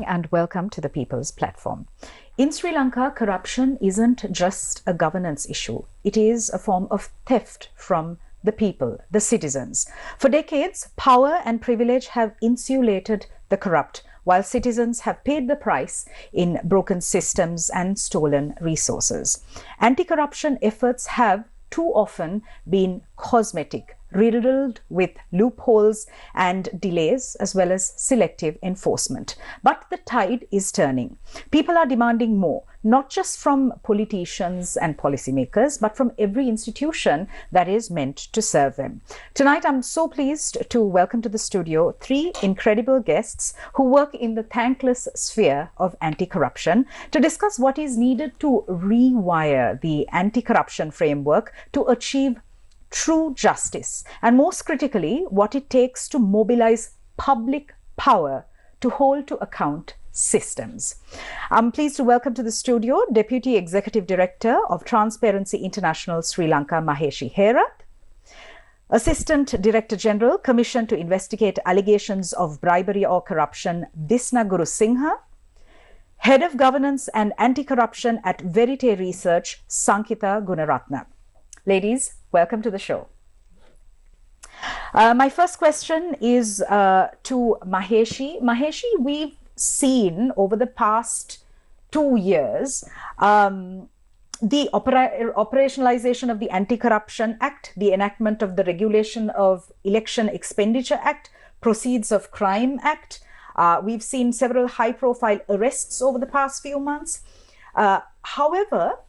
and welcome to the People's Platform. In Sri Lanka, corruption isn't just a governance issue. It is a form of theft from the people, the citizens. For decades, power and privilege have insulated the corrupt, while citizens have paid the price in broken systems and stolen resources. Anti-corruption efforts have too often been cosmetic, riddled with loopholes and delays, as well as selective enforcement. But the tide is turning. People are demanding more, not just from politicians and policymakers, but from every institution that is meant to serve them. Tonight, I'm so pleased to welcome to the studio three incredible guests who work in the thankless sphere of anti-corruption to discuss what is needed to rewire the anti-corruption framework to achieve true justice, and most critically, what it takes to mobilize public power to hold to account systems. I'm pleased to welcome to the studio Deputy Executive Director of Transparency International Sri Lanka, Maheshi Herat, Assistant Director General, commissioned to investigate allegations of bribery or corruption, Disna Gurusinghe, Head of Governance and Anti-Corruption at Verite Research, Sankhitha Gunaratne. Ladies, welcome to the show. My first question is to Maheshi. Maheshi, we've seen over the past 2 years the operationalization of the Anti-Corruption Act, the enactment of the Regulation of Election Expenditure Act, Proceeds of Crime Act. We've seen several high-profile arrests over the past few months. However,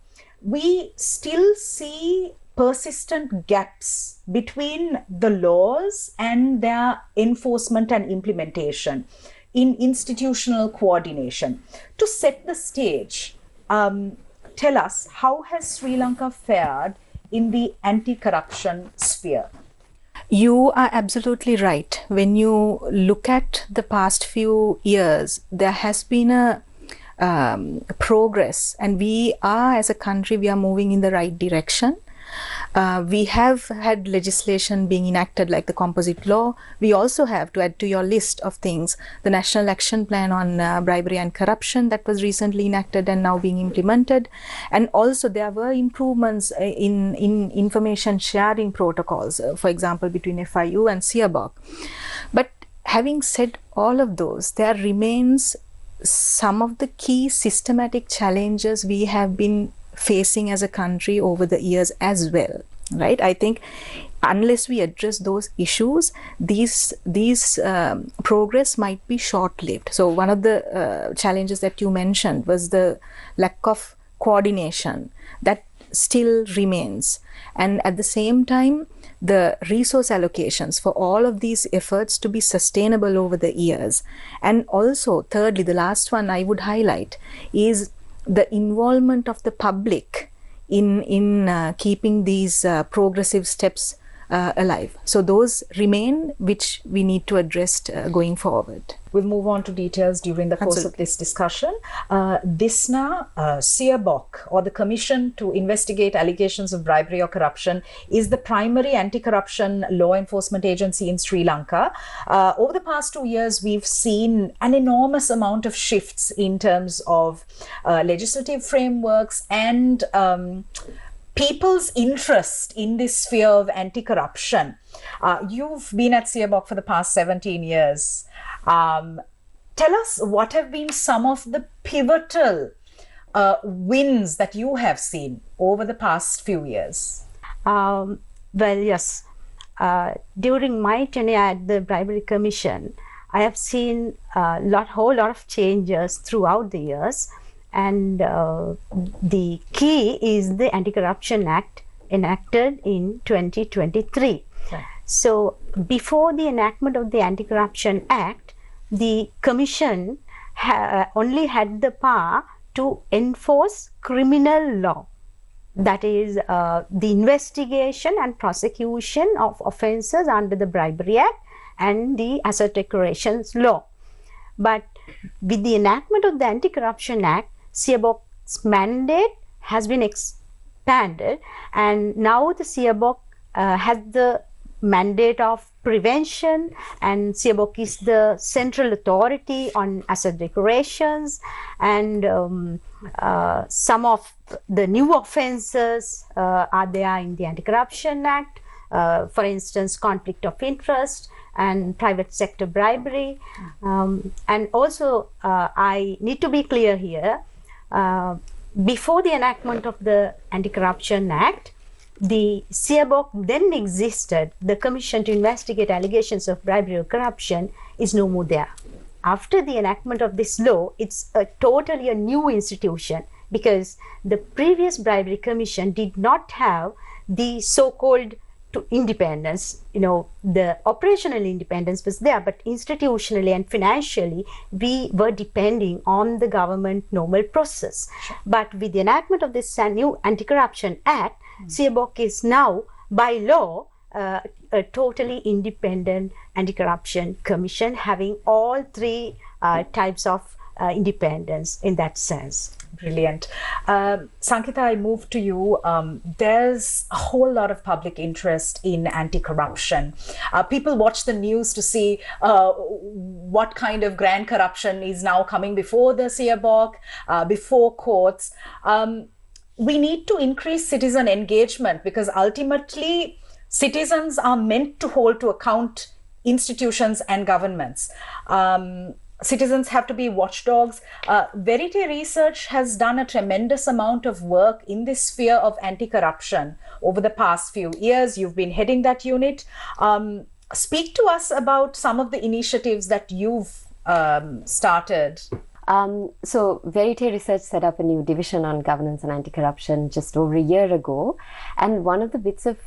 we still see persistent gaps between the laws and their enforcement and implementation in institutional coordination. To set the stage, tell us, how has Sri Lanka fared in the anti-corruption sphere? You are absolutely right. When you look at the past few years, there has been a progress, and we are, as a country, we are moving in the right direction. We have had legislation being enacted like the composite law. We also have, to add to your list of things, the National Action Plan on Bribery and Corruption that was recently enacted and now being implemented. And also there were improvements in information sharing protocols, for example, between FIU and CIABOC. But having said all of those, there remains some of the key systematic challenges we have been facing as a country over the years as well, right? I think unless we address those issues, these progress might be short-lived. So one of the challenges that you mentioned was the lack of coordination that still remains. And at the same time, the resource allocations for all of these efforts to be sustainable over the years. And also, thirdly, the last one I would highlight is the involvement of the public in keeping these progressive steps alive. So those remain, which we need to address going forward. We'll move on to details during the course of this discussion. Disna, CIABOC, or the Commission to Investigate Allegations of Bribery or Corruption, is the primary anti-corruption law enforcement agency in Sri Lanka. Over the past 2 years, we've seen an enormous amount of shifts in terms of legislative frameworks and people's interest in this sphere of anti-corruption. You've been at CIABOC for the past 17 years. Tell us, what have been some of the pivotal wins that you have seen over the past few years? Well, yes. During my tenure at the Bribery Commission, I have seen a whole lot of changes throughout the years. And the key is the Anti-Corruption Act enacted in 2023. Right. So before the enactment of the Anti-Corruption Act, the Commission only had the power to enforce criminal law. That is the investigation and prosecution of offences under the Bribery Act and the Asset Declarations Law. But with the enactment of the Anti-Corruption Act, CIABOC's mandate has been expanded, and now the CIABOC has the mandate of prevention, and SIABOC is the central authority on asset declarations, and some of the new offences are there in the Anti-Corruption Act, for instance, conflict of interest and private sector bribery. And also, I need to be clear here, before the enactment of the Anti-Corruption Act, the SIABOC then existed. The Commission to Investigate Allegations of Bribery or Corruption is no more there. After the enactment of this law, it's totally a new institution, because the previous Bribery Commission did not have the so-called independence. The operational independence was there, but institutionally and financially, we were depending on the government normal process. But with the enactment of this new Anti-Corruption Act, SIABOC is now, by law, a totally independent anti-corruption commission, having all three types of independence in that sense. Brilliant. Sankhitha, I move to you. There's a whole lot of public interest in anti-corruption. People watch the news to see what kind of grand corruption is now coming before the SIABOC, before courts. We need to increase citizen engagement, because ultimately citizens are meant to hold to account institutions and governments. Citizens have to be watchdogs. Verite Research has done a tremendous amount of work in this sphere of anti-corruption over the past few years. You've been heading that unit. Speak to us about some of the initiatives that you've started. So Verite Research set up a new division on governance and anti-corruption just over a year ago. And one of the bits of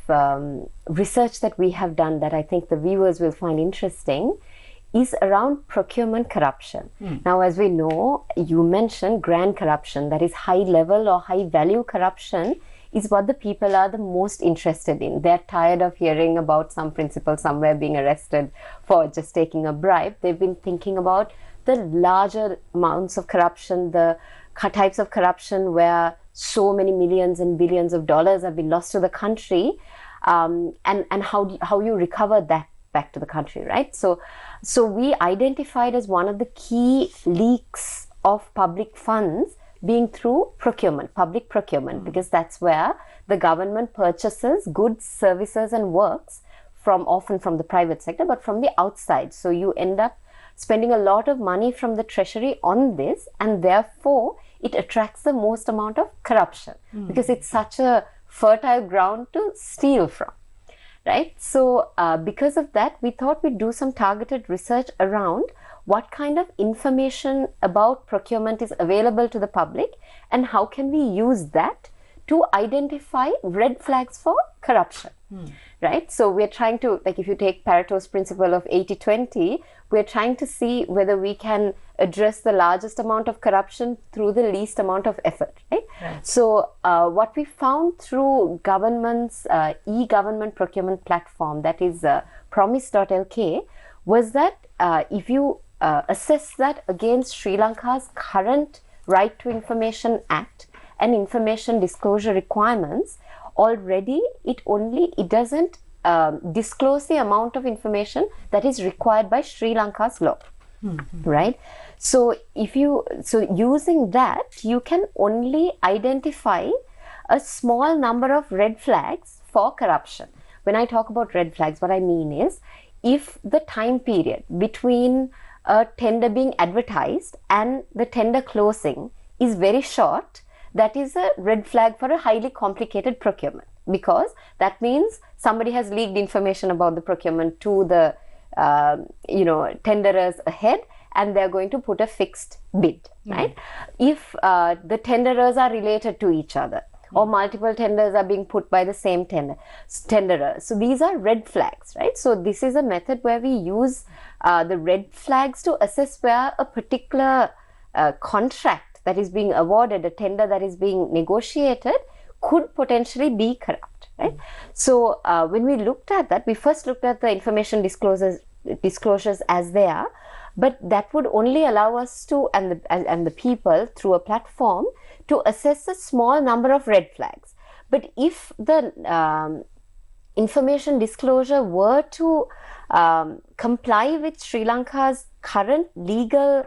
research that we have done that I think the viewers will find interesting is around procurement corruption. Now, as we know, you mentioned grand corruption, that is high level or high value corruption, is what the people are the most interested in. They're tired of hearing about some principal somewhere being arrested for just taking a bribe. They've been thinking about the larger amounts of corruption, the types of corruption where so many millions and billions of dollars have been lost to the country, and how you recover that back to the country, right? So we identified as one of the key leaks of public funds being through procurement, public procurement, because that's where the government purchases goods, services and works often from the private sector, but from the outside. So you end up spending a lot of money from the treasury on this, and therefore it attracts the most amount of corruption because it's such a fertile ground to steal from. Right? So because of that, we thought we'd do some targeted research around what kind of information about procurement is available to the public and how can we use that to identify red flags for corruption. Right? So we're trying to, like if you take Pareto's principle of 80-20, we're trying to see whether we can address the largest amount of corruption through the least amount of effort. Right? So what we found through government's e-government procurement platform, that is promise.lk, was that if you assess that against Sri Lanka's current Right to Information Act and information disclosure requirements, already it doesn't disclose the amount of information that is required by Sri Lanka's law. Right? So using that, you can only identify a small number of red flags for corruption. When I talk about red flags, what I mean is, if the time period between a tender being advertised and the tender closing is very short, that is a red flag for a highly complicated procurement, because that means somebody has leaked information about the procurement to the tenderers ahead, and they're going to put a fixed bid, right? If the tenderers are related to each other, or multiple tenders are being put by the same tenderer. So these are red flags, right? So this is a method where we use the red flags to assess where a particular contract that is being awarded, a tender that is being negotiated, could potentially be corrupt, right? So when we looked at that, we first looked at the information disclosures as they are, but that would only allow us to, and the people through a platform, to assess a small number of red flags. But if the information disclosure were to comply with Sri Lanka's current legal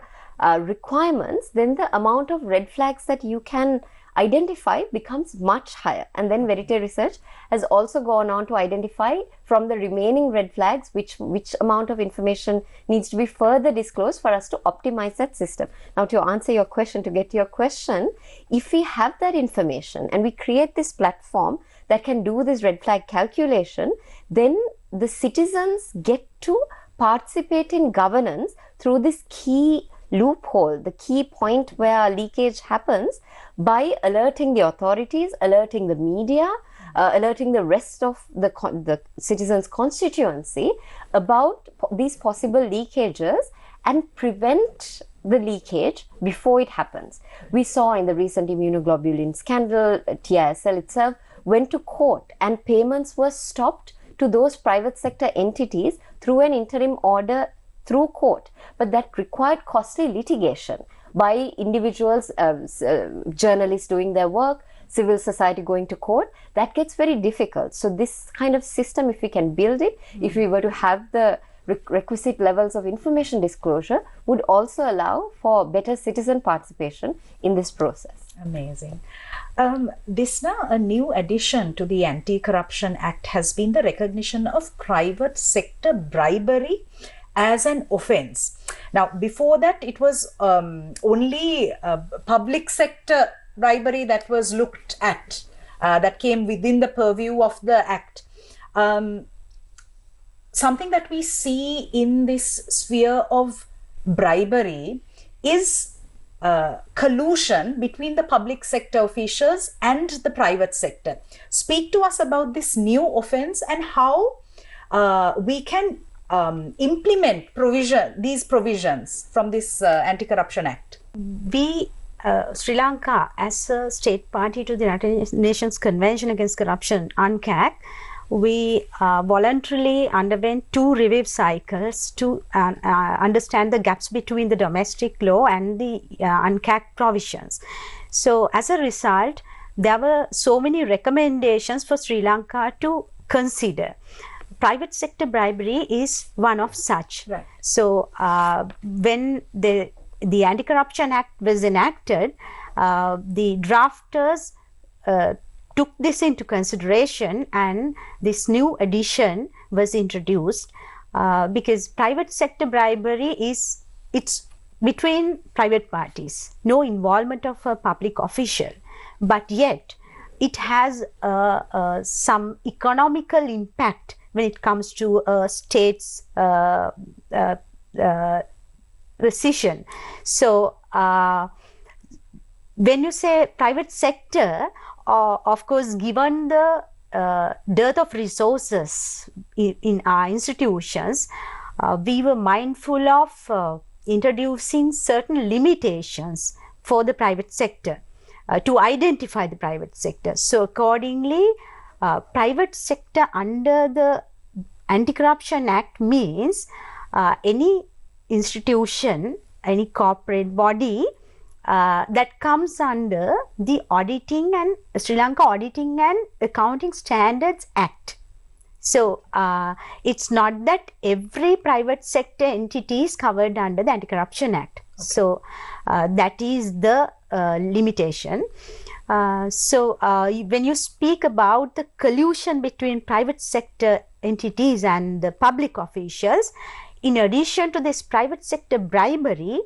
requirements, then the amount of red flags that you can identify becomes much higher. And then Verite Research has also gone on to identify from the remaining red flags which amount of information needs to be further disclosed for us to optimize that system. Now, to answer your question, to get to your question, if we have that information and we create this platform that can do this red flag calculation, then the citizens get to participate in governance through this key loophole, the key point where leakage happens, by alerting the authorities, alerting the media, alerting the rest of the citizens' constituency about these possible leakages and prevent the leakage before it happens. We saw in the recent immunoglobulin scandal, TISL itself went to court and payments were stopped to those private sector entities through an interim order through court, but that required costly litigation by individuals, journalists doing their work, civil society going to court. That gets very difficult. So this kind of system, if we can build it, if we were to have the requisite levels of information disclosure, would also allow for better citizen participation in this process. Amazing. Disna, a new addition to the Anti-Corruption Act has been the recognition of private sector bribery as an offence. Now, before that, it was only public sector bribery that was looked at, that came within the purview of the Act. Something that we see in this sphere of bribery is collusion between the public sector officials and the private sector. Speak to us about this new offence and how we can implement these provisions from this Anti-Corruption Act. We, Sri Lanka, as a state party to the United Nations Convention Against Corruption, UNCAC, we voluntarily underwent 2 review cycles to understand the gaps between the domestic law and the UNCAC provisions. So as a result, there were so many recommendations for Sri Lanka to consider. Private sector bribery is one of such. Right. So when the Anti-Corruption Act was enacted, the drafters took this into consideration, and this new addition was introduced because private sector bribery it's between private parties, no involvement of a public official, but yet it has some economical impact when it comes to a state's decision. So when you say private sector, of course, given the dearth of resources in our institutions, we were mindful of introducing certain limitations for the private sector to identify the private sector. So accordingly, private sector under the Anti-Corruption Act means any institution, any corporate body that comes under the Auditing and Sri Lanka Auditing and Accounting Standards Act. So it's not that every private sector entity is covered under the Anti-Corruption Act. Okay. So that is the limitation. So when you speak about the collusion between private sector entities and the public officials, in addition to this private sector bribery,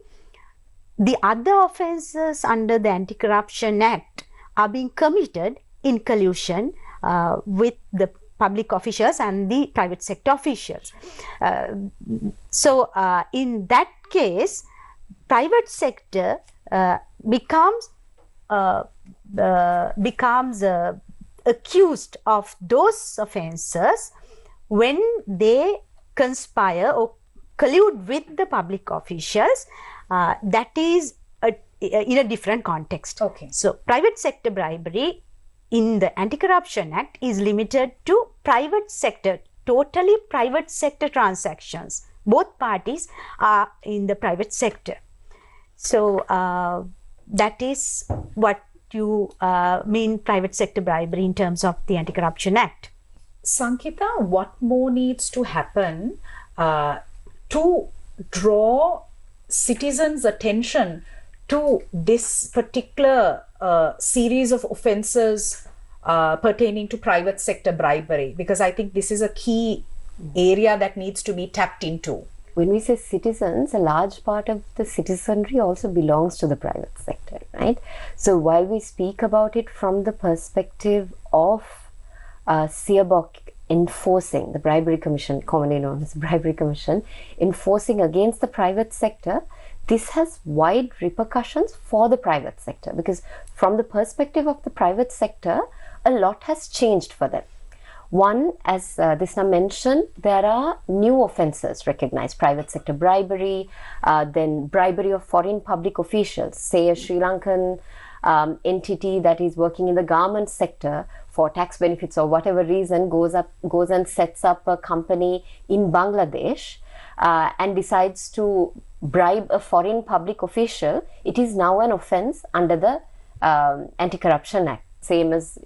the other offences under the Anti-Corruption Act are being committed in collusion with the public officials and the private sector officials. So in that case, private sector becomes accused of those offences when they conspire or collude with the public officials. That is in a different context. Okay. So private sector bribery in the Anti-Corruption Act is limited to private sector, totally private sector transactions. Both parties are in the private sector. So that is what you mean private sector bribery in terms of the Anti-Corruption Act. Sankhitha, what more needs to happen to draw citizens' attention to this particular series of offences pertaining to private sector bribery? Because I think this is a key area that needs to be tapped into. When we say citizens, a large part of the citizenry also belongs to the private sector, right? So while we speak about it from the perspective of SIABOC enforcing, the Bribery Commission, commonly known as Bribery Commission, enforcing against the private sector, this has wide repercussions for the private sector, because from the perspective of the private sector, a lot has changed for them. One, as Disna mentioned, there are new offences recognized: private sector bribery, then bribery of foreign public officials, say a Sri Lankan entity that is working in the garment sector for tax benefits or whatever reason goes and sets up a company in Bangladesh and decides to bribe a foreign public official. It is now an offence under the Anti-Corruption Act, same as,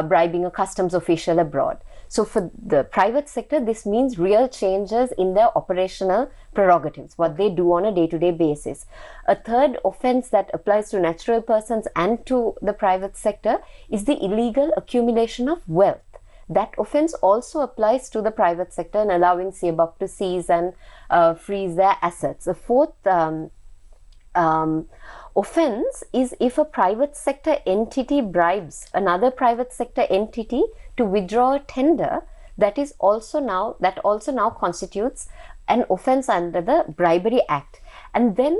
bribing a customs official abroad. So for the private sector, this means real changes in their operational prerogatives, what they do on a day-to-day basis. A third offence that applies to natural persons and to the private sector is the illegal accumulation of wealth. That offence also applies to the private sector and allowing SIABOC to seize and freeze their assets. The fourth offence is if a private sector entity bribes another private sector entity to withdraw a tender. That also now constitutes an offence under the Bribery Act. And then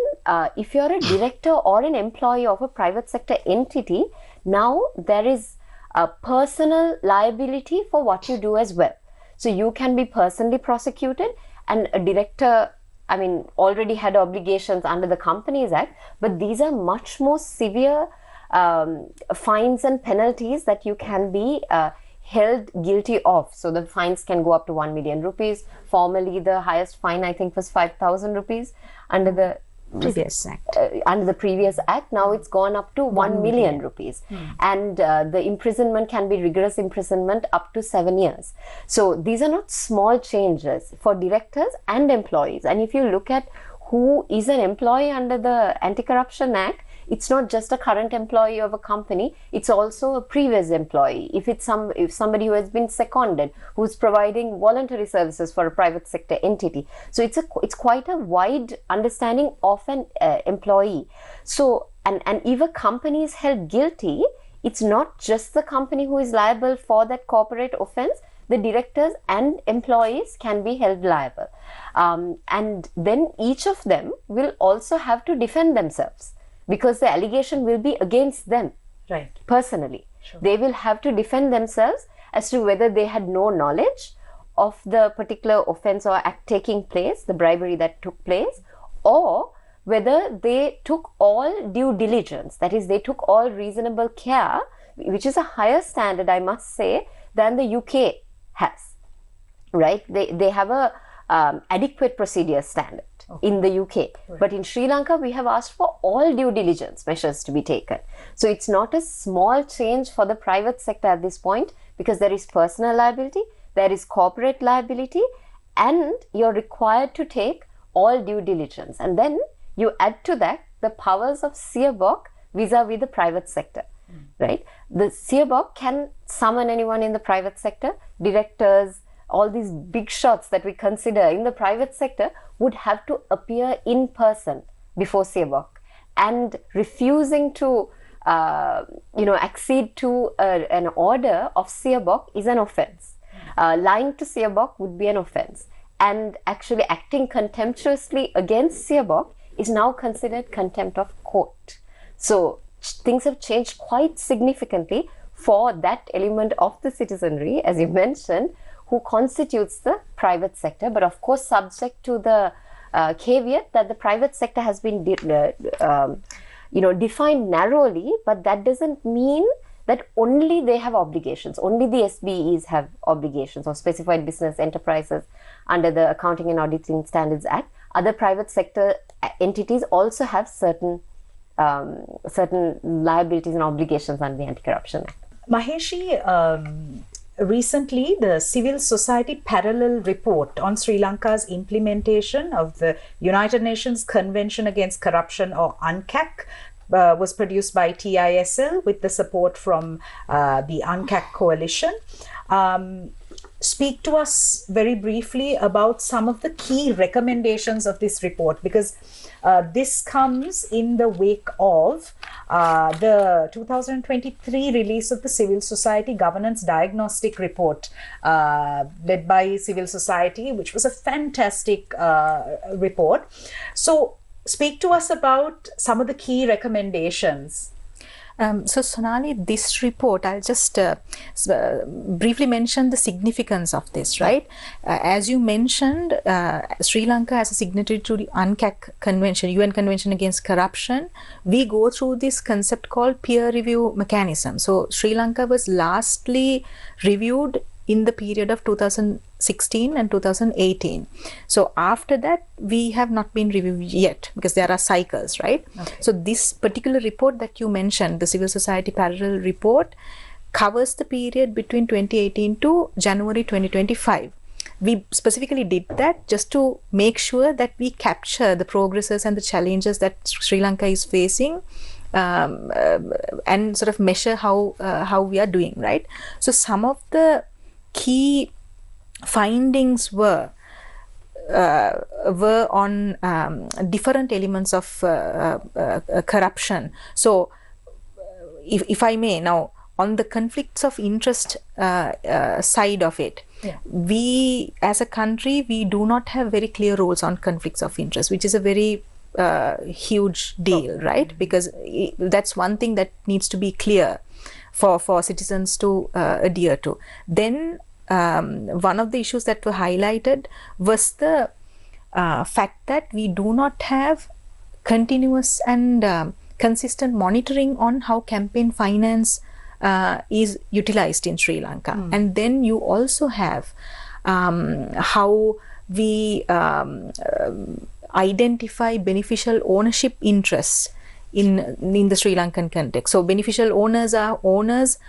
if you're a director or an employee of a private sector entity, now there is a personal liability for what you do as well. So you can be personally prosecuted, and a director, already had obligations under the Companies Act, but these are much more severe fines and penalties that you can be held guilty of. So the fines can go up to 1 million rupees. Formerly, the highest fine, I think, was 5,000 rupees under the previous act. Under the previous act. Now it's gone up to 1 million rupees. And the imprisonment can be rigorous imprisonment up to 7 years. So these are not small changes for directors and employees. And if you look at who is an employee under the Anti-Corruption Act, it's not just a current employee of a company, it's also a previous employee. If somebody who has been seconded, who's providing voluntary services for a private sector entity. So it's quite a wide understanding of an employee. So, and if a company is held guilty, it's not just the company who is liable for that corporate offense. The directors and employees can be held liable. And then each of them will also have to defend themselves, because the allegation will be against them, right? Personally. Sure. They will have to defend themselves as to whether they had no knowledge of the particular offence or act taking place, the bribery that took place, or whether they took all due diligence, that is, they took all reasonable care, which is a higher standard, I must say, than the UK has, right? They have a adequate procedure standard. Okay. In the UK. Right. But in Sri Lanka, we have asked for all due diligence measures to be taken. So it's not a small change for the private sector at this point, because there is personal liability, there is corporate liability, and you're required to take all due diligence. And then you add to that the powers of SIABOC vis-a-vis the private sector, right? The SIABOC can summon anyone in the private sector, directors, all these big shots that we consider in the private sector would have to appear in person before SIABOC, and refusing to accede to an order of SIABOC is an offence. Lying to SIABOC would be an offence, and actually acting contemptuously against SIABOC is now considered contempt of court. So things have changed quite significantly for that element of the citizenry, as you mentioned, who constitutes the private sector, but of course subject to the caveat that the private sector has been defined narrowly, but that doesn't mean that only they have obligations, only the SBEs have obligations, or specified business enterprises under the Accounting and Auditing Standards Act. Other private sector entities also have certain liabilities and obligations under the Anti-Corruption Act. Maheshi, recently, the Civil Society Parallel Report on Sri Lanka's implementation of the United Nations Convention Against Corruption, or UNCAC, was produced by TISL with the support from the UNCAC coalition. Speak to us very briefly about some of the key recommendations of this report, because this comes in the wake of the 2023 release of the Civil Society Governance Diagnostic Report led by civil society, which was a fantastic report. So speak to us about some of the key recommendations. So Sonali, this report, I'll just briefly mention the significance of this, right? As you mentioned, Sri Lanka as a signatory to the UNCAC Convention, UN Convention Against Corruption, we go through this concept called peer review mechanism. So Sri Lanka was lastly reviewed in the period of 2016 and 2018. So after that, we have not been reviewed yet because there are cycles, right? Okay. So this particular report that you mentioned, the Civil Society Parallel Report, covers the period between 2018 to January 2025. We specifically did that just to make sure that we capture the progresses and the challenges that Sri Lanka is facing, and sort of measure how we are doing, right? So some of the key findings were on different elements of corruption. So if I may now, on the conflicts of interest side of it, we as a country, we do not have very clear rules on conflicts of interest, which is a very huge deal, right? Because that's one thing that needs to be clear for citizens to adhere to. Then one of the issues that were highlighted was the fact that we do not have continuous and consistent monitoring on how campaign finance is utilized in Sri Lanka. And then you also have how we identify beneficial ownership interests in the Sri Lankan context. So beneficial owners are owners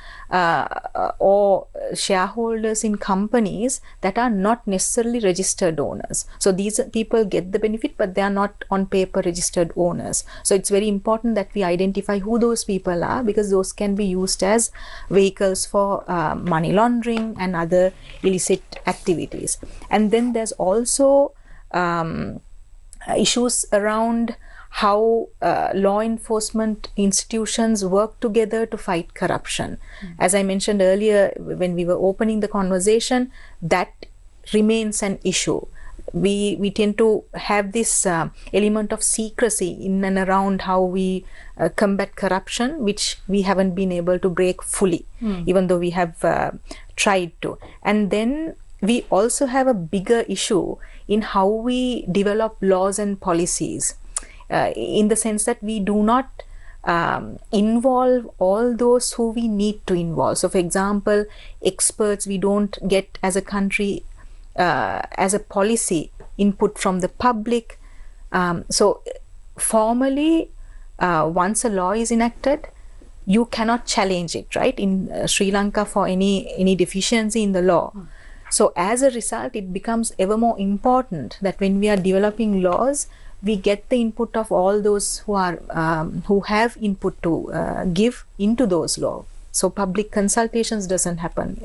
or shareholders in companies that are not necessarily registered owners. So these people get the benefit, but they are not on paper registered owners. So it's very important that we identify who those people are, because those can be used as vehicles for money laundering and other illicit activities. And then there's also issues around how law enforcement institutions work together to fight corruption. As I mentioned earlier, when we were opening the conversation, that remains an issue. We tend to have this element of secrecy in and around how we combat corruption, which we haven't been able to break fully, even though we have tried to. And then we also have a bigger issue in how we develop laws and policies. In the sense that we do not involve all those who we need to involve. So for example, experts, we don't get as a country, as a policy, input from the public. So formally, once a law is enacted, you cannot challenge it, right? In Sri Lanka, for any deficiency in the law. So as a result, it becomes ever more important that when we are developing laws, we get the input of all those who are who have input to give into those laws. So public consultations doesn't happen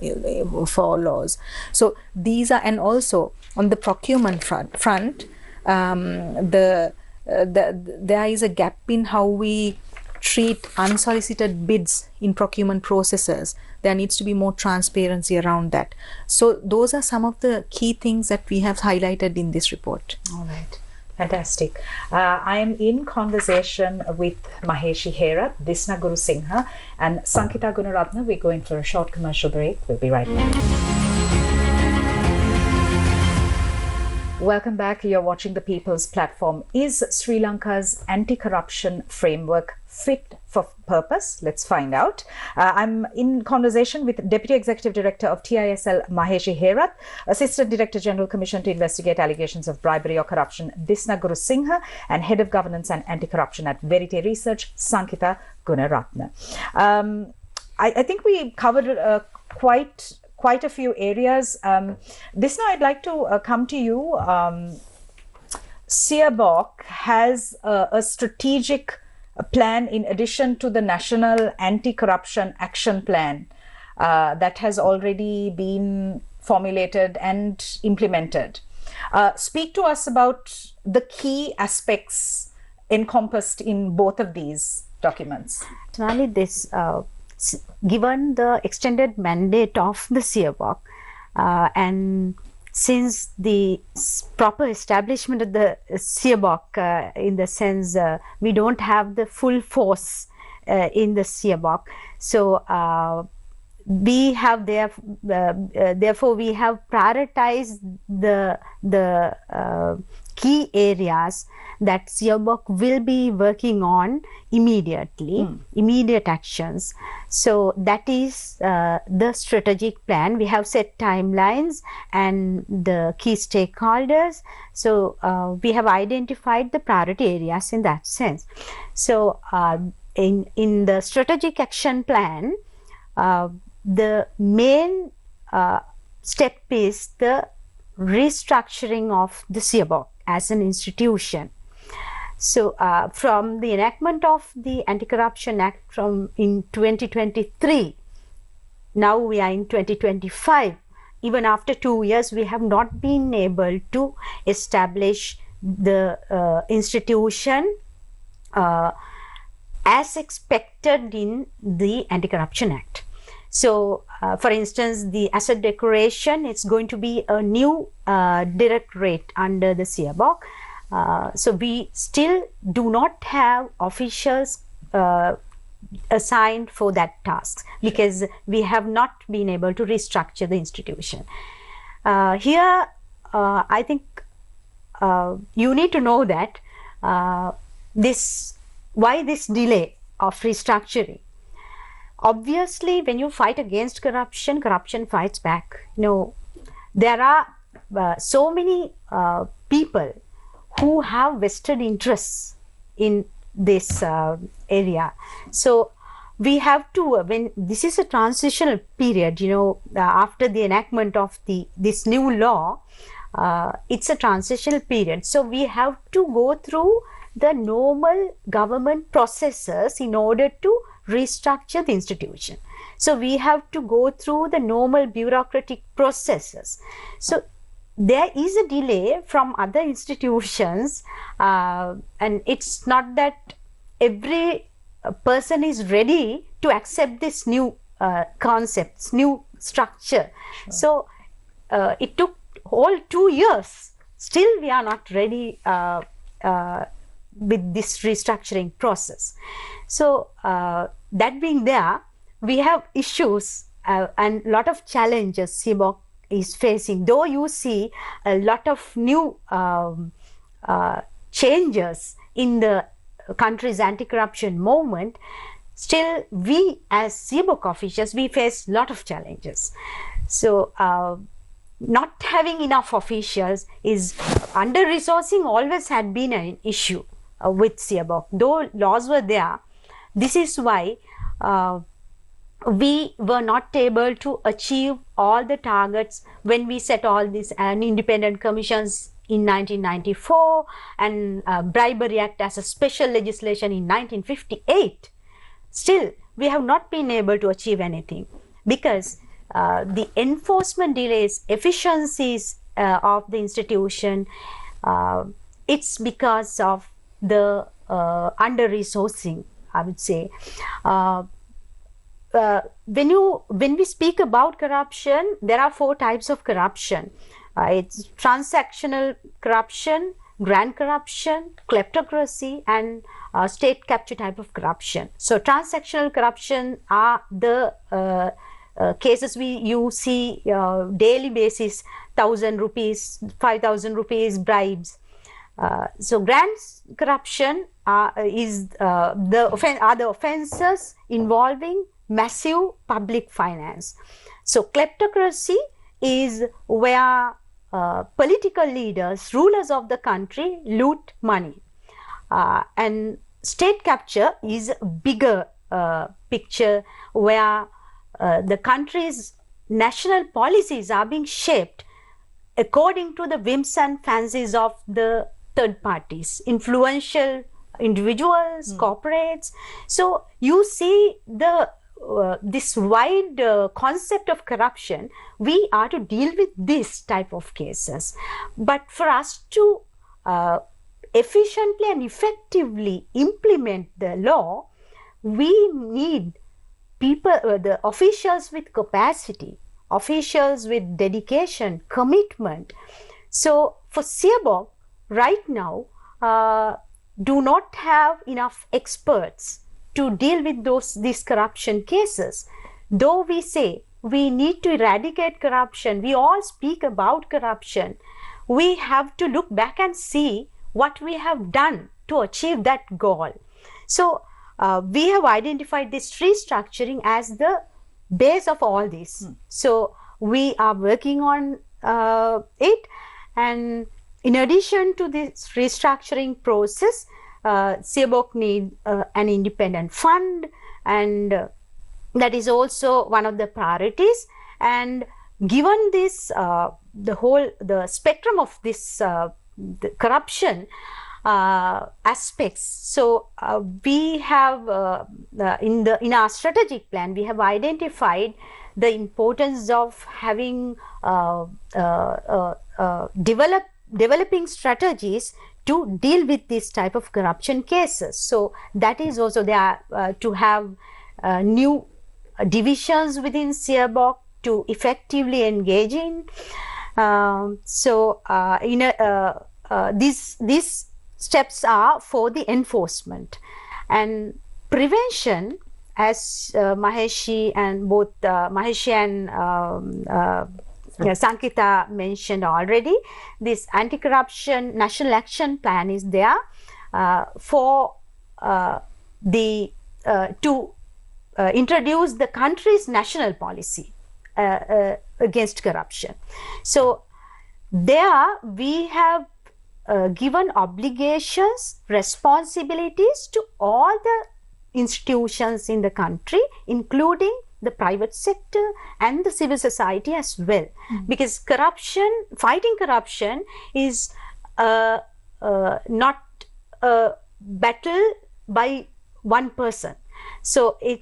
for laws. So these are, and also on the procurement front, there is a gap in how we treat unsolicited bids in procurement processes. There needs to be more transparency around that. So those are some of the key things that we have highlighted in this report. All right. Fantastic. I am in conversation with Maheshi Herat, Disna Gurusinghe, and Sankhitha Gunaratne. We're going for a short commercial break. We'll be right back. Welcome back. You're watching The People's Platform. Is Sri Lanka's anti-corruption framework fit for purpose? Let's find out. I'm in conversation with Deputy Executive Director of TISL, Maheshi Herat, Assistant Director General Commission to investigate allegations of bribery or corruption, Disna Gurusinghe, and Head of Governance and Anti-Corruption at Verite Research, Sankhitha Gunaratne. I think we covered quite quite a few areas. Disna, I'd like to come to you. Siabok has a strategic plan in addition to the National Anti-Corruption Action Plan that has already been formulated and implemented. Speak to us about the key aspects encompassed in both of these documents. Actually, this given the extended mandate of the Siabok and since the proper establishment of the Siabok, in the sense we don't have the full force in the Siabok, so we have therefore we have prioritized the key areas that Siabok will be working on immediately, immediate actions. So that is the strategic plan. We have set timelines and the key stakeholders. So we have identified the priority areas in that sense. So in the strategic action plan, the main step is the restructuring of the Siabok as an institution. So from the enactment of the Anti-Corruption Act in 2023, now we are in 2025. Even after 2 years, we have not been able to establish the institution as expected in the Anti-Corruption Act. So, for instance, the asset declaration, it's going to be a new directorate under the Siabok. So we still do not have officials assigned for that task because we have not been able to restructure the institution. Here, I think you need to know that why this delay of restructuring. Obviously, when you fight against corruption, corruption fights back. You know, there are so many people who have vested interests in this area. So we have to, when this is a transitional period, you know, after the enactment of this new law, it's a transitional period. So we have to go through the normal government processes in order to restructure the institution. So we have to go through the normal bureaucratic processes. So there is a delay from other institutions, and it's not that every person is ready to accept this new concepts, new structure. Sure. So it took all 2 years. Still we are not ready with this restructuring process. So that being there, we have issues and lot of challenges Siabok is facing. Though you see a lot of new changes in the country's anti-corruption movement, still we as Siabok officials, we face a lot of challenges. So not having enough officials is under-resourcing always had been an issue with Siabok. Though laws were there, this is why we were not able to achieve all the targets when we set all these independent commissions in 1994 and Bribery Act as a special legislation in 1958. Still, we have not been able to achieve anything because the enforcement delays, efficiencies of the institution, it's because of the under-resourcing, I would say. When we speak about corruption, there are 4 types of corruption. It's transactional corruption, grand corruption, kleptocracy, and state capture type of corruption. So transactional corruption are the cases you see daily basis, 1,000 rupees, 5,000 rupees bribes. So grand corruption is the offences involving massive public finance. So kleptocracy is where political leaders, rulers of the country loot money. And state capture is a bigger picture where the country's national policies are being shaped according to the whims and fancies of the third parties, influential individuals, corporates. So you see this wide concept of corruption. We are to deal with this type of cases. But for us to efficiently and effectively implement the law, we need people, the officials with capacity, officials with dedication, commitment. So for Siabok, right now, do not have enough experts to deal with these corruption cases. Though we say we need to eradicate corruption, we all speak about corruption, we have to look back and see what we have done to achieve that goal. So we have identified this restructuring as the base of all this. So we are working on it, and in addition to this restructuring process, Siabok needs an independent fund, and that is also one of the priorities. And given this, the spectrum of this the corruption aspects, so we have in our strategic plan, we have identified the importance of having developing strategies to deal with this type of corruption cases. So that is also there to have new divisions within Siabok to effectively engage in. These steps are for the enforcement. And prevention, as Maheshi and Sankhitha mentioned already, this anti-corruption national action plan is there to introduce the country's national policy against corruption. So there we have given obligations, responsibilities to all the institutions in the country, including the private sector and the civil society as well. Because fighting corruption is not a battle by one person. So it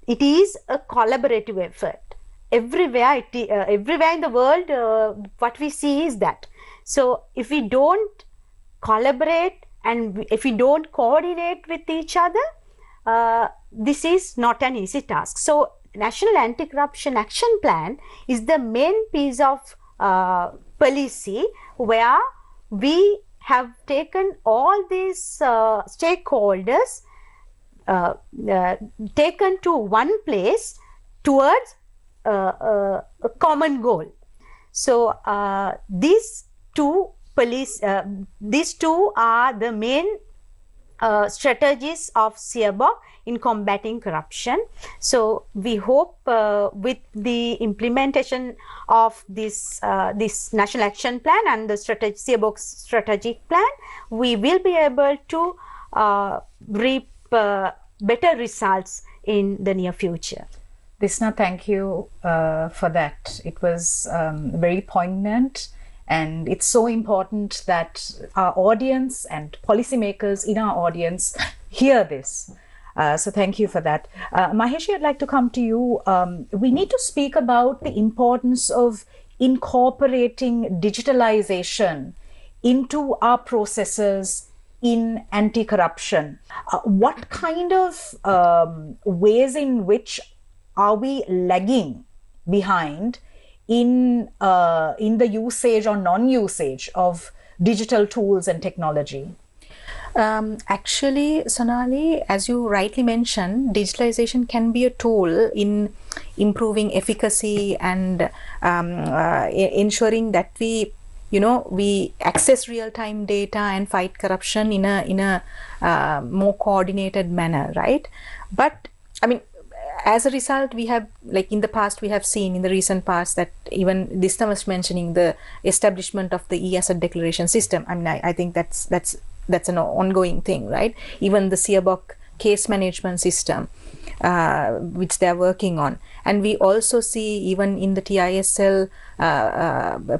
is a collaborative effort. Everywhere in the world, what we see is that. So if we don't collaborate and if we don't coordinate with each other, this is not an easy task. So National Anti-Corruption Action Plan is the main piece of policy where we have taken all these stakeholders taken to one place towards a common goal. So these two are the main strategies of Siabok in combating corruption. So we hope with the implementation of this National Action Plan and the Siabok's strategic plan, we will be able to reap better results in the near future. Disna, thank you for that. It was very poignant, and it's so important that our audience and policymakers in our audience hear this. So thank you for that. Maheshi, I'd like to come to you. We need to speak about the importance of incorporating digitalization into our processes in anti-corruption. What kind of ways in which are we lagging behind in the usage or non-usage of digital tools and technology? Actually, Sonali, as you rightly mentioned, digitalization can be a tool in improving efficacy and ensuring that we access real-time data and fight corruption in a more coordinated manner, right? But I mean, as a result, we have, like in the past, we have seen in the recent past that even Disna was mentioning the establishment of the e-asset declaration system. I mean, I think that's an ongoing thing, right? Even the Siabok case management system. which they're working on. And we also see even in the TISL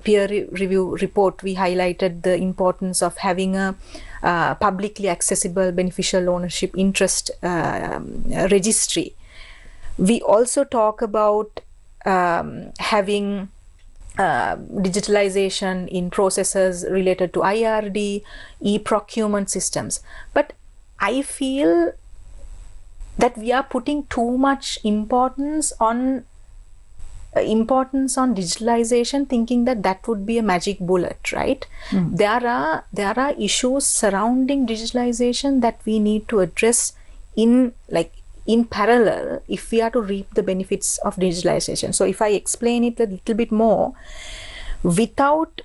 peer review report, we highlighted the importance of having a publicly accessible beneficial ownership interest registry. We also talk about having digitalization in processes related to IRD, e-procurement systems. But I feel that we are putting too much importance on digitalization, thinking that that would be a magic bullet, right? There are issues surrounding digitalization that we need to address in parallel if we are to reap the benefits of digitalization. So if I explain it a little bit more, without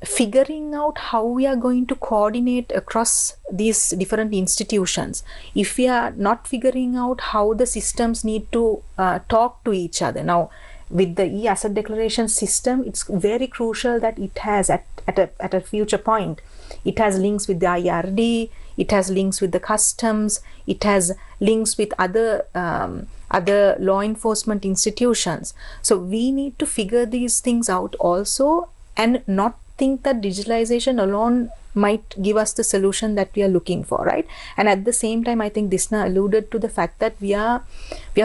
figuring out how we are going to coordinate across these different institutions, if we are not figuring out how the systems need to talk to each other. Now, with the e-asset declaration system, it's very crucial that it has at a future point, it has links with the IRD, it has links with the customs, it has links with other law enforcement institutions. So we need to figure these things out also, and not think that digitalization alone might give us the solution that we are looking for, right? And at the same time, I think Disna alluded to the fact that we are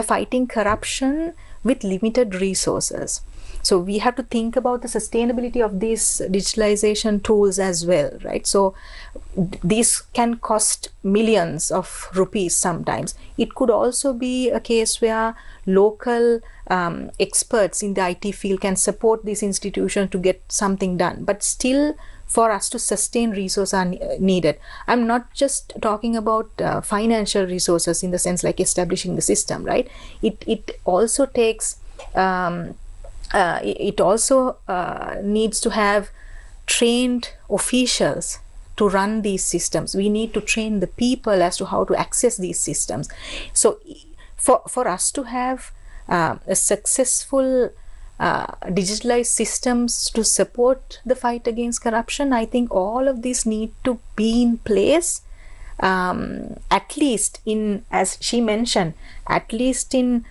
fighting corruption with limited resources. So we have to think about the sustainability of these digitalization tools as well, right? So these can cost millions of rupees sometimes. It could also be a case where local experts in the IT field can support this institution to get something done. But still, for us to sustain, resources are needed. I'm not just talking about financial resources in the sense like establishing the system, right? It also takes it also needs to have trained officials to run these systems. We need to train the people as to how to access these systems. So for us to have a successful digitalized systems to support the fight against corruption, I think all of these need to be in place, at least in, as she mentioned, at least in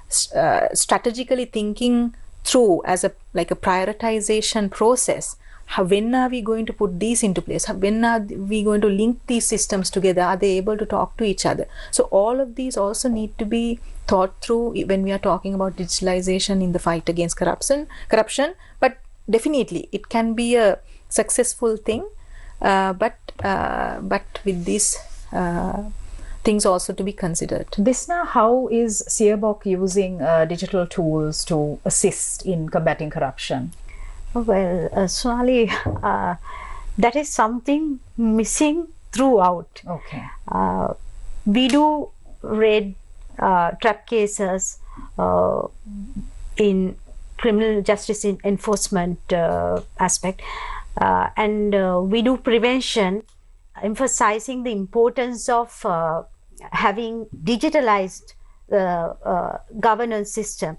strategically thinking through as a prioritization process. When are we going to put these into place? When are we going to link these systems together? Are they able to talk to each other? So all of these also need to be thought through when we are talking about digitalization in the fight against corruption. But definitely it can be a successful thing, but with these things also to be considered. Disna, how is SIABOC using digital tools to assist in combating corruption? Well, Sonali, that is something missing throughout. Okay. We do read trap cases in criminal justice enforcement aspect, and we do prevention, emphasizing the importance of having digitalized governance system.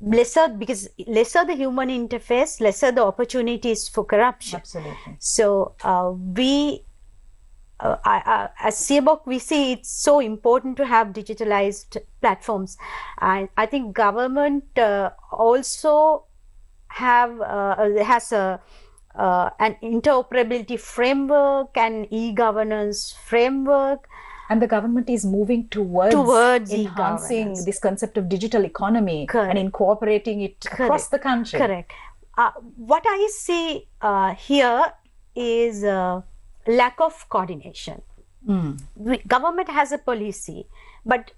Lesser the human interface, lesser the opportunities for corruption. Absolutely. So we, as SIABOC, we see it's so important to have digitalized platforms. And I think government also has an interoperability framework and e-governance framework. And the government is moving towards enhancing this concept of digital economy. Correct. And incorporating it across the country. Correct. What I see here is lack of coordination. Government has a policy, but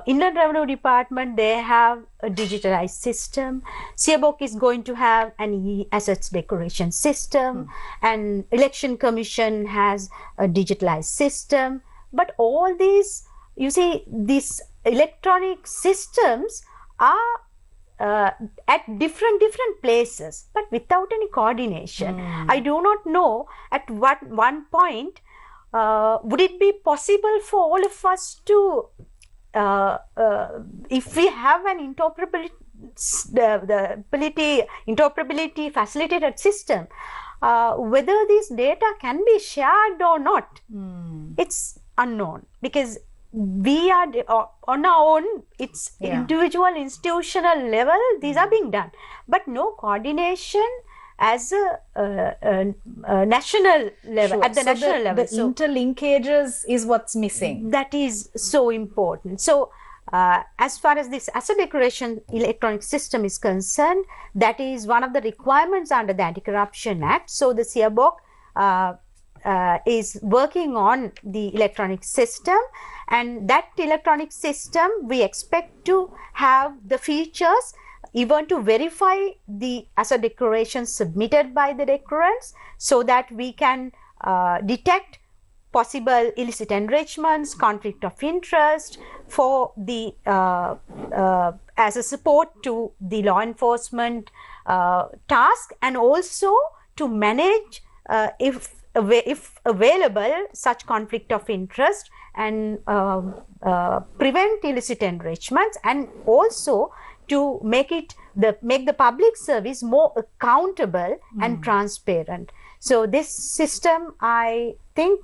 Inland Revenue Department, they have a digitalized system. SIABOC is going to have an e-assets declaration system, and Election Commission has a digitalized system. But all these, you see, these electronic systems are at different places, but without any coordination. I do not know at what one point would it be possible for all of us to, if we have an interoperability facilitated system, whether this data can be shared or not. It's unknown, because we are on our own, it's individual, institutional level, these are being done. But no coordination as a national level, at the national level. The interlinkages is what's missing. That is so important. So, as far as this asset declaration electronic system is concerned, that is one of the requirements under the Anti-Corruption Act. So, the CIABOC is working on the electronic system, and that electronic system we expect to have the features even to verify the asset declarations submitted by the declarants, so that we can detect possible illicit enrichments, conflict of interest for the as a support to the law enforcement task, and also to manage if available such conflict of interest and prevent illicit enrichments, and also to make the public service more accountable and transparent. So this system, I think,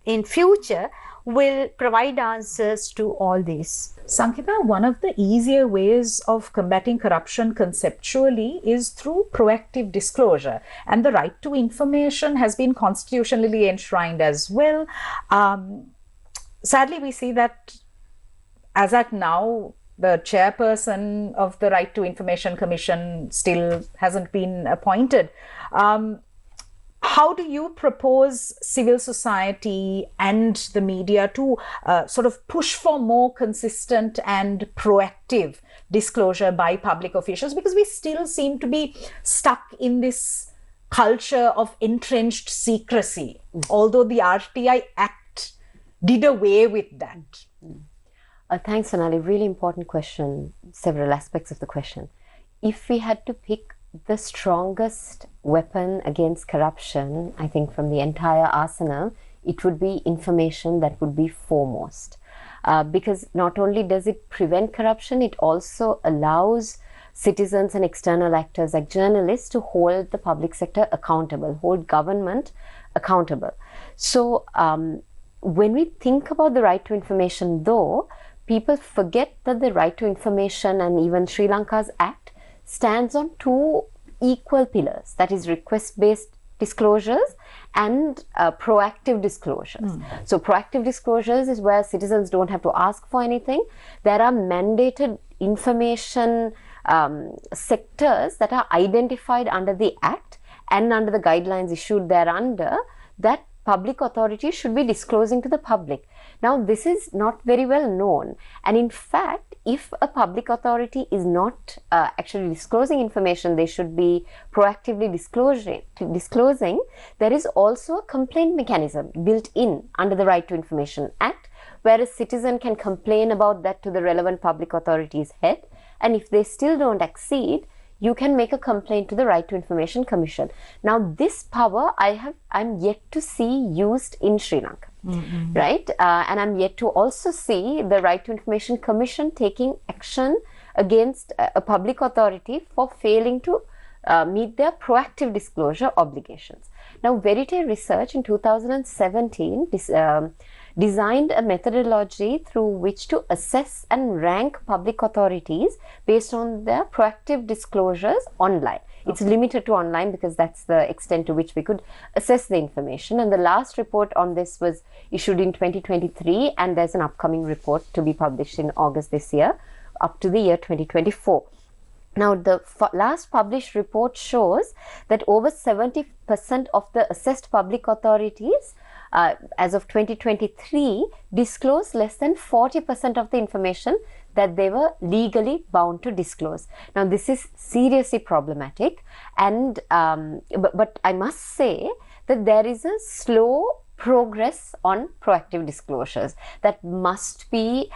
in future will provide answers to all these. Sankhitha, one of the easier ways of combating corruption conceptually is through proactive disclosure, and the right to information has been constitutionally enshrined as well. Sadly, we see that as at now, the chairperson of the Right to Information Commission still hasn't been appointed. How do you propose civil society and the media to sort of push for more consistent and proactive disclosure by public officials? Because we still seem to be stuck in this culture of entrenched secrecy, although the RTI Act did away with that. Thanks, Sonali. Really important question, several aspects of the question. If we had to pick the strongest weapon against corruption, I think from the entire arsenal, it would be information that would be foremost. Because not only does it prevent corruption, it also allows citizens and external actors like journalists to hold the public sector accountable, hold government accountable. So when we think about the right to information, though, people forget that the right to information and even Sri Lanka's Act stands on two equal pillars, that is request-based disclosures and proactive disclosures. So proactive disclosures is where citizens don't have to ask for anything. There are mandated information sectors that are identified under the Act and under the guidelines issued thereunder that public authorities should be disclosing to the public. Now, this is not very well known, and in fact, if a public authority is not actually disclosing information they should be proactively disclosing, there is also a complaint mechanism built in under the Right to Information Act, where a citizen can complain about that to the relevant public authority's head, and if they still don't accede, you can make a complaint to the Right to Information Commission. Now, this power I'm yet to see used in Sri Lanka, right? And I'm yet to also see the Right to Information Commission taking action against a public authority for failing to meet their proactive disclosure obligations. Now, Verite Research in 2017 designed a methodology through which to assess and rank public authorities based on their proactive disclosures online. It's limited to online because that's the extent to which we could assess the information. And the last report on this was issued in 2023, and there's an upcoming report to be published in August this year, up to the year 2024. Now, the last published report shows that over 70% of the assessed public authorities as of 2023 disclose less than 40% of the information that they were legally bound to disclose. Now, this is seriously problematic, and but I must say that there is a slow progress on proactive disclosures that must be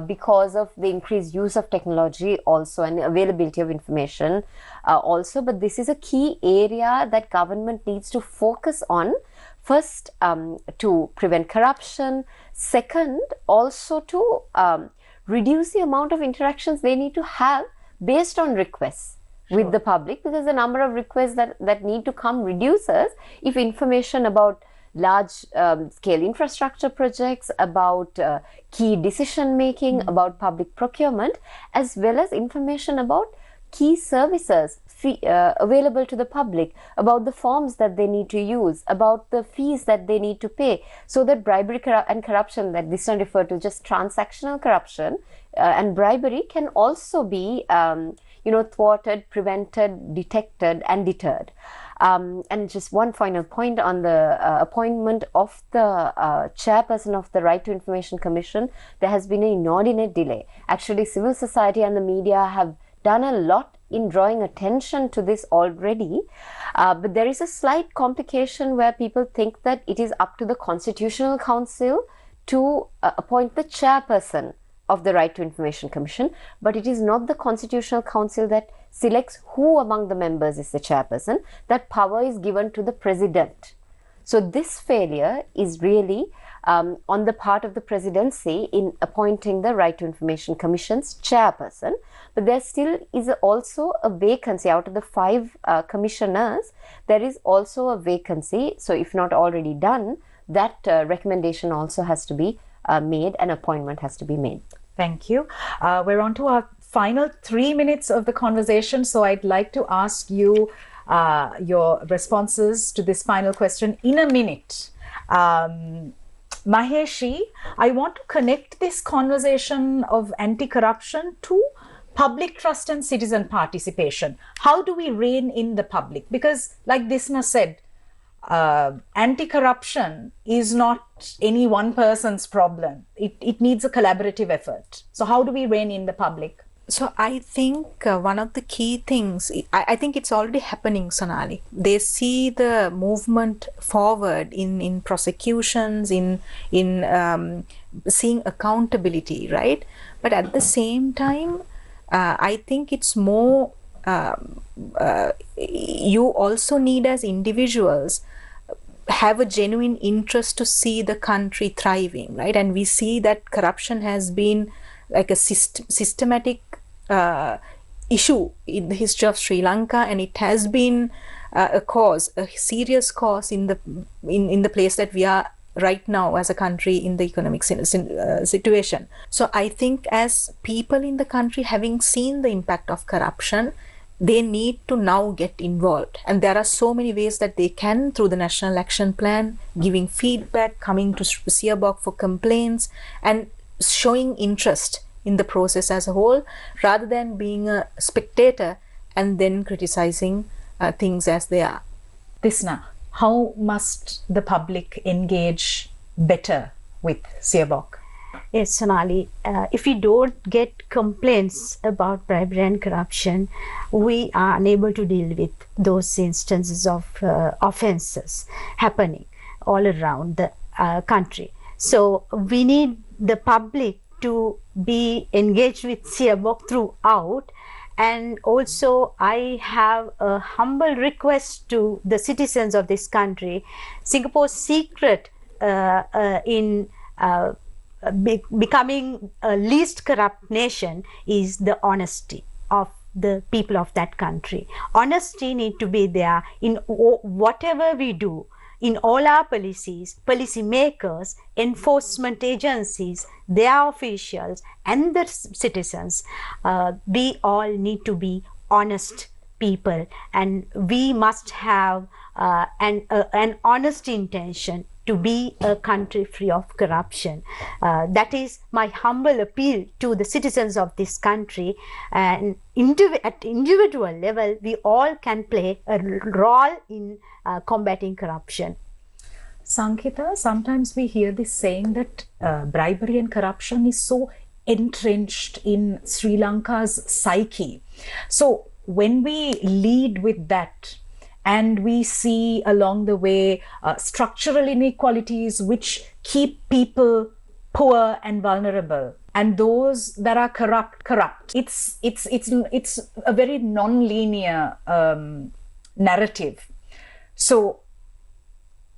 because of the increased use of technology also and availability of information also, but this is a key area that government needs to focus on. First, to prevent corruption. Second, also to reduce the amount of interactions they need to have based on requests with the public, because the number of requests that need to come reduces if information about large scale infrastructure projects, about key decision making, about public procurement, as well as information about key services available to the public, about the forms that they need to use, about the fees that they need to pay, so that bribery and corruption that Disna referred to, just transactional corruption and bribery, can also be thwarted, prevented, detected and deterred. And just one final point on the appointment of the chairperson of the Right to Information Commission. There has been an inordinate delay. Actually, civil society and the media have done a lot in drawing attention to this already, but there is a slight complication where people think that it is up to the Constitutional Council to appoint the chairperson of the Right to Information Commission, but it is not the Constitutional Council that selects who among the members is the chairperson. That power is given to the president. So this failure is really on the part of the presidency in appointing the Right to Information Commission's chairperson. But there still is also a vacancy. Out of the 5 commissioners, there is also a vacancy. So if not already done, that recommendation also has to be made, and appointment has to be made. Thank you. We're on to our final 3 minutes of the conversation. So I'd like to ask you your responses to this final question in a minute. Maheshi, I want to connect this conversation of anti-corruption to public trust and citizen participation. How do we rein in the public? Because like Disna said, anti-corruption is not any one person's problem. It needs a collaborative effort. So how do we rein in the public? So I think one of the key things, I think it's already happening, Sonali. They see the movement forward in prosecutions, in seeing accountability, right? But at the same time, I think it's more, you also need as individuals have a genuine interest to see the country thriving, right? And we see that corruption has been like a systematic issue in the history of Sri Lanka, and it has been a serious cause in the place that we are right now as a country in the economic situation. So I think as people in the country, having seen the impact of corruption, they need to now get involved. And there are so many ways that they can, through the National Action Plan, giving feedback, coming to Siabok for complaints, and showing interest in the process as a whole, rather than being a spectator and then criticizing things as they are. Disna, how must the public engage better with Siabok? Yes, Sonali, if we don't get complaints about bribery and corruption, we are unable to deal with those instances of offenses happening all around the country. So we need the public to be engaged with Siabok throughout. And also I have a humble request to the citizens of this country. Singapore's secret in becoming a least corrupt nation is the honesty of the people of that country. Honesty need to be there in whatever we do, in all our policies, policy makers, enforcement agencies, their officials and the citizens. We all need to be honest people, and we must have an honest intention to be a country free of corruption. That is my humble appeal to the citizens of this country. And at individual level, we all can play a role in combating corruption. Sankhitha, sometimes we hear this saying that bribery and corruption is so entrenched in Sri Lanka's psyche. So when we lead with that, and we see along the way structural inequalities which keep people poor and vulnerable, and those that are corrupt. It's a very non-linear narrative. So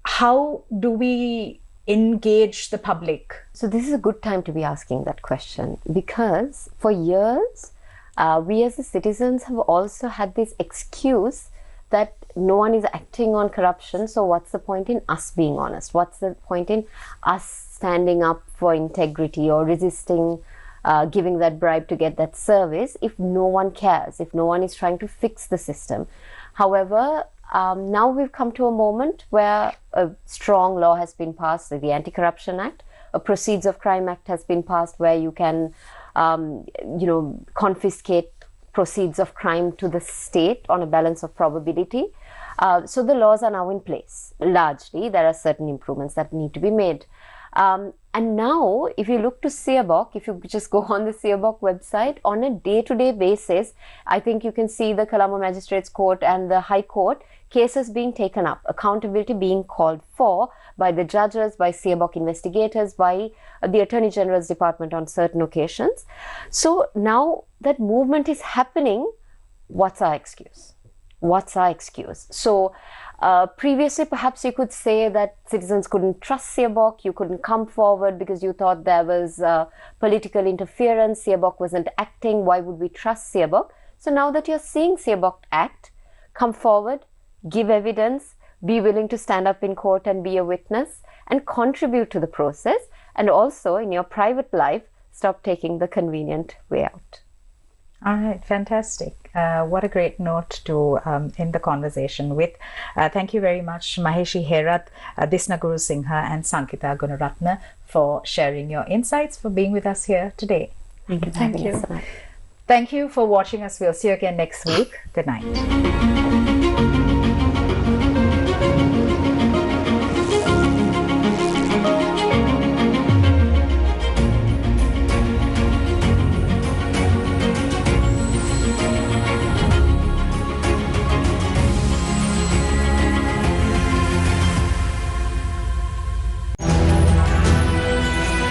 how do we engage the public? So this is a good time to be asking that question, because for years we as the citizens have also had this excuse that no one is acting on corruption, so what's the point in us being honest? What's the point in us standing up for integrity or resisting giving that bribe to get that service if no one cares, if no one is trying to fix the system? However, now we've come to a moment where a strong law has been passed, the Anti-Corruption Act. A Proceeds of Crime Act has been passed where you can, confiscate proceeds of crime to the state on a balance of probability. So the laws are now in place. Largely, there are certain improvements that need to be made. And now, if you look to Siabok, if you just go on the Siabok website, on a day-to-day basis, I think you can see the Colombo Magistrates Court and the High Court cases being taken up, accountability being called for by the judges, by Siabok investigators, by the Attorney General's Department on certain occasions. So now that movement is happening, what's our excuse? What's our excuse? So previously, perhaps you could say that citizens couldn't trust Siabok, you couldn't come forward because you thought there was political interference, Siabok wasn't acting, why would we trust Siabok? So now that you're seeing Siabok act, come forward, give evidence, be willing to stand up in court and be a witness and contribute to the process, and also in your private life, stop taking the convenient way out. All right, fantastic. What a great note to end the conversation with. Thank you very much, Maheshi, Herat, Disna, Gurusinghe, and Sankhitha Gunaratne, for sharing your insights, for being with us here today. Thank you. Thank you. Thank you for watching us. We'll see you again next week. Good night.